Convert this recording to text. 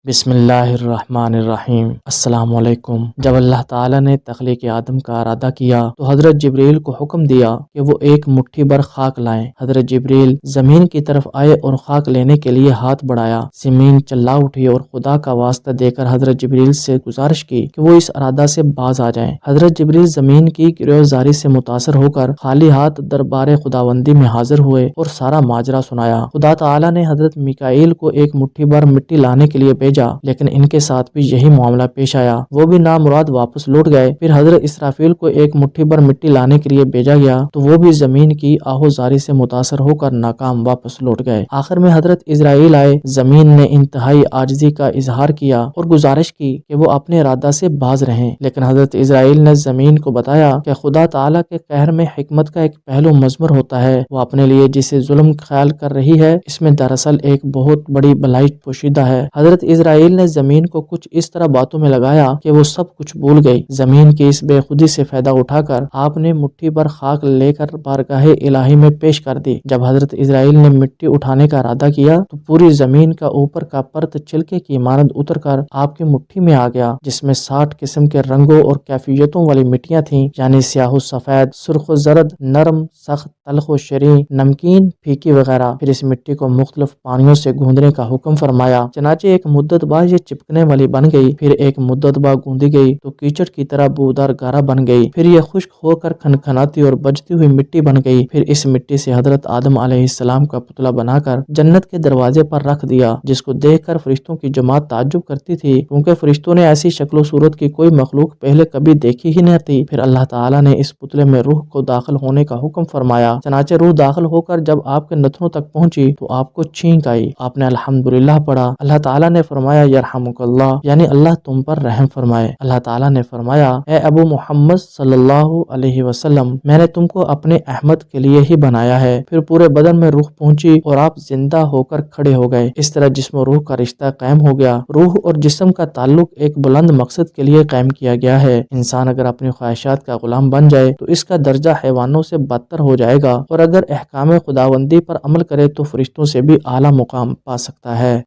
بسم اللہ الرحمن الرحیم۔ السلام علیکم۔ جب اللہ تعالیٰ نے تخلیق آدم کا ارادہ کیا تو حضرت جبریل کو حکم دیا کہ وہ ایک مٹھی بھر خاک لائیں۔ حضرت جبریل زمین کی طرف آئے اور خاک لینے کے لیے ہاتھ بڑھایا۔ زمین چلا اٹھی اور خدا کا واسطہ دے کر حضرت جبریل سے گزارش کی کہ وہ اس ارادہ سے باز آ جائیں۔ حضرت جبریل زمین کی گریزاری سے متاثر ہو کر خالی ہاتھ دربار خداوندی میں حاضر ہوئے اور سارا ماجرا سنایا۔ خدا تعالیٰ نے حضرت میکائیل کو ایک مٹھی بھر مٹی لانے کے لیے بھیجا، لیکن ان کے ساتھ بھی یہی معاملہ پیش آیا، وہ بھی نامراد واپس لوٹ گئے۔ پھر حضرت اسرافیل کو ایک مٹھی بھر مٹی لانے کے لیے بھیجا گیا تو وہ بھی زمین کی آہوزاری سے متاثر ہو کر ناکام واپس لوٹ گئے۔ آخر میں حضرت اسرائیل آئے۔ زمین نے انتہائی عاجزی کا اظہار کیا اور گزارش کی کہ وہ اپنے ارادہ سے باز رہیں، لیکن حضرت اسرائیل نے زمین کو بتایا کہ خدا تعالیٰ کے قہر میں حکمت کا ایک پہلو مضمر ہوتا ہے۔ وہ اپنے لیے جسے ظلم خیال کر رہی ہے، اس میں دراصل ایک بہت بڑی بھلائی پوشیدہ ہے۔ حضرت اسرائیل نے زمین کو کچھ اس طرح باتوں میں لگایا کہ وہ سب کچھ بھول گئی۔ زمین کی اس بے خودی سے فائدہ اٹھا کر آپ نے مٹھی بھر خاک لے کر بارگاہ الہی میں پیش کر دی۔ جب حضرت اسرائیل نے مٹی اٹھانے کا ارادہ کیا تو پوری زمین کا اوپر کا پرت چھلکے کی مانند اتر کر آپ کی مٹھی میں آ گیا، جس میں 60 قسم کے رنگوں اور کیفیتوں والی مٹیاں تھیں، یعنی سیاہ و سفید، سرخ و زرد، نرم، سخت، تلخ و شیریں، نمکین، پھیکی وغیرہ۔ پھر اس مٹی کو مختلف پانیوں سے گوندنے کا حکم فرمایا، چنانچہ ایک مدت بعد یہ چپکنے والی بن گئی۔ پھر ایک مدت بعد گوندی گئی تو کیچڑ کی طرح بودار گارا بن گئی۔ پھر یہ خشک ہو کر کھنکھناتی اور بجتی ہوئی مٹی بن گئی۔ پھر اس مٹی سے حضرت آدم علیہ السلام کا پتلا بنا کر جنت کے دروازے پر رکھ دیا، جس کو دیکھ کر فرشتوں کی جماعت تعجب کرتی تھی، کیونکہ فرشتوں نے ایسی شکل و صورت کی کوئی مخلوق پہلے کبھی دیکھی ہی نہ تھی۔ پھر اللہ تعالیٰ نے اس پتلے میں روح کو داخل ہونے کا حکم فرمایا، چنانچہ روح داخل ہو کر جب آپ کے نتنوں تک پہنچی تو آپ کو چھینک آئی۔ آپ نے الحمدللہ پڑھا۔ اللہ تعالیٰ نے فرمایا یرحمک اللہ، یعنی اللہ تم پر رحم فرمائے۔ اللہ تعالیٰ نے فرمایا اے ابو محمد صلی اللہ علیہ وسلم، میں نے تم کو اپنے احمد کے لیے ہی بنایا ہے۔ پھر پورے بدن میں روح پہنچی اور آپ زندہ ہو کر کھڑے ہو گئے۔ اس طرح جسم و روح کا رشتہ قائم ہو گیا۔ روح اور جسم کا تعلق ایک بلند مقصد کے لیے قائم کیا گیا ہے۔ انسان اگر اپنی خواہشات کا غلام بن جائے تو اس کا درجہ حیوانوں سے بدتر ہو جائے گا، اور اگر احکام خداوندی پر عمل کرے تو فرشتوں سے بھی اعلیٰ مقام پا سکتا ہے۔